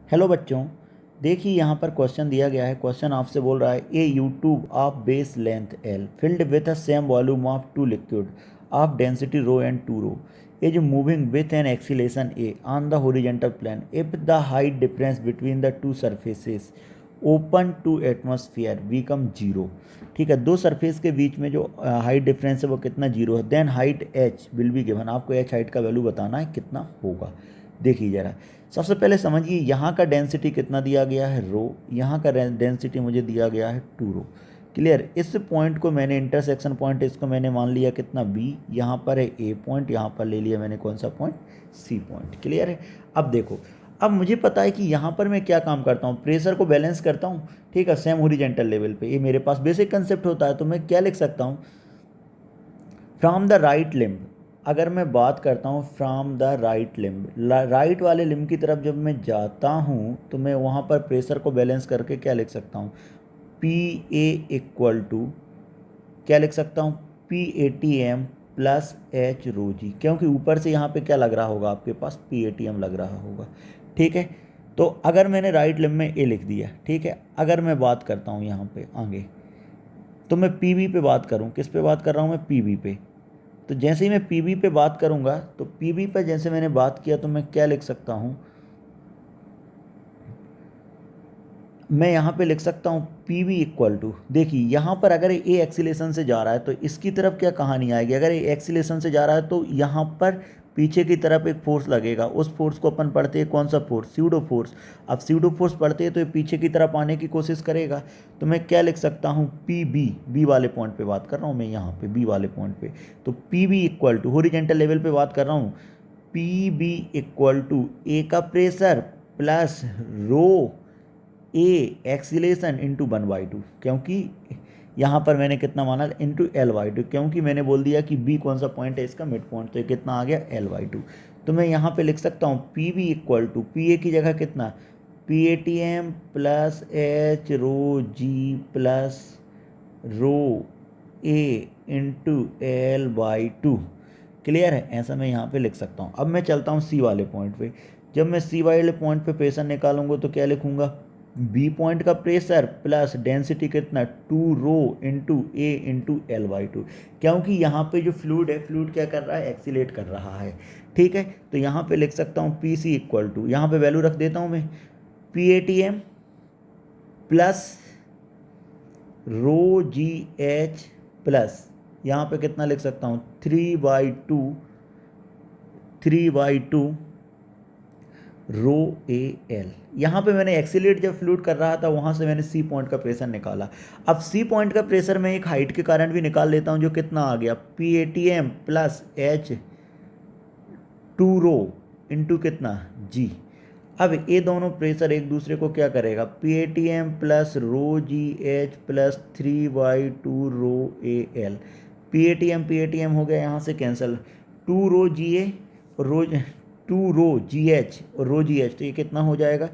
Hello बच्चों, देखिए यहाँ पर क्वेश्चन दिया गया है। क्वेश्चन आपसे बोल रहा है a U tube of base length L filled with a same volume of two liquid of density rho and two rho is moving with an acceleration a on the horizontal plane if the height difference between the two surfaces open to atmosphere become zero. ठीक है, दो surface के बीच में जो height difference है वो कितना, zero है। Then height H will be given, आपको एच हाइट का वैल्यू बताना है कितना होगा। देखिए ज़रा, सबसे पहले समझिए यहाँ का डेंसिटी कितना दिया गया है, रो। यहाँ का डेंसिटी मुझे दिया गया है टू रो। क्लियर। इस पॉइंट को मैंने इंटरसेक्शन पॉइंट, इसको मैंने मान लिया कितना, बी। यहाँ पर है ए पॉइंट, यहाँ पर ले लिया मैंने कौन सा पॉइंट, सी पॉइंट। क्लियर है। अब देखो, अब मुझे पता है कि यहाँ पर मैं क्या काम करता हूँ, प्रेशर को बैलेंस करता हूँ। ठीक है, सेम हॉरिजॉन्टल लेवल पे। ये मेरे पास बेसिक कंसेप्ट होता है। तो मैं क्या लिख सकता हूँ, फ्रॉम द राइट लिम्ब। अगर मैं बात करता हूँ from the right limb, right वाले लिम्ब की तरफ जब मैं जाता हूँ तो मैं वहाँ पर प्रेशर को बैलेंस करके क्या लिख सकता हूँ, पी ए इक्वल टू, क्या लिख सकता हूँ, P A T M plus H rho G. क्योंकि ऊपर से यहाँ पे क्या लग रहा होगा आपके पास, पी ए टी एम लग रहा होगा। ठीक है, तो अगर मैंने राइट लिम्ब में ए लिख दिया, ठीक है, अगर मैं बात करता हूँ यहाँ पे आगे, तो मैं पी वी पे बात करूँ, किस पे बात कर रहा हूँ मैं, पी वी पे। तो जैसे ही मैं पी पे बात करूंगा तो पी पे जैसे मैंने बात किया तो मैं क्या लिख सकता हूं, मैं यहाँ पे लिख सकता हूँ पी वी इक्वल टू, देखिए यहाँ पर अगर ए एक्सीलेशन से जा रहा है तो इसकी तरफ क्या कहानी आएगी, अगर ए एक्सीलेशन से जा रहा है तो यहाँ पर पीछे की तरफ एक फोर्स लगेगा। उस फोर्स को अपन पढ़ते हैं कौन सा फोर्स, स्यूडो फोर्स। अब स्यूडो फोर्स पढ़ते हैं तो ये पीछे की तरफ आने की कोशिश करेगा। तो मैं क्या लिख सकता हूँ, पी बी, बी वाले पॉइंट पे बात कर रहा हूँ मैं, यहाँ पे बी वाले पॉइंट पे। तो P B equal to, horizontal level पे बात कर रहा हूँ, P B equal to A का pressure plus rho A acceleration into one by two. क्योंकि यहाँ पर मैंने कितना माना, इंटू एल बाई टू, क्योंकि मैंने बोल दिया कि बी कौन सा पॉइंट है इसका, मिड पॉइंट। तो ये कितना आ गया, एल बाई टू। तो मैं यहाँ पे लिख सकता हूँ P V equal to, P A की जगह कितना, P A T M plus H rho G plus rho A into L by two. Clear है, ऐसा मैं यहाँ पे लिख सकता हूँ। अब मैं चलता हूँ सी वाले पॉइंट पे। जब मैं सी वाले पॉइंट पे प्रेशर निकालूंगा तो क्या लिखूंगा, बी पॉइंट का प्रेशर प्लस डेंसिटी कितना, two rho into A into L by two. क्योंकि यहाँ पे जो फ्लूइड है, फ्लूइड क्या कर रहा है, एक्सीलेट कर रहा है। ठीक है, तो यहाँ पे लिख सकता हूँ पी सी इक्वल टू, यहाँ पे वैल्यू रख देता हूँ मैं, P A T M plus rho G H plus, यहाँ पे कितना लिख सकता हूँ, three by two, three by two rho A L. यहाँ पे मैंने एक्सीलेट जब फ्लूइड कर रहा था वहाँ से मैंने सी पॉइंट का प्रेशर निकाला। अब सी पॉइंट का प्रेशर मैं एक हाइट के कारण भी निकाल लेता हूँ, जो कितना आ गया, P A T M plus H two rho into कितना, जी। अब ये दोनों प्रेशर एक दूसरे को क्या करेगा, P A T M plus rho G H plus three by two rho A L. P A T M हो गया यहाँ से कैंसिल, टू रो जी ए और रो, टू रो जी एच और रो जी एच, तो ये कितना हो जाएगा,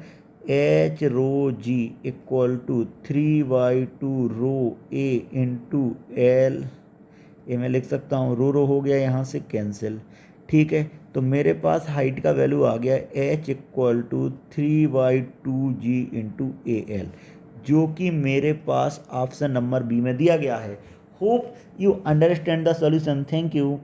H rho G equal to three by two rho A into L. ये मैं लिख सकता हूँ, रो हो गया यहाँ से कैंसिल। ठीक है, तो मेरे पास हाइट का वैल्यू आ गया H equal to three by two G into A L, जो कि मेरे पास ऑप्शन नंबर बी में दिया गया है। Hope you understand the solution. Thank you.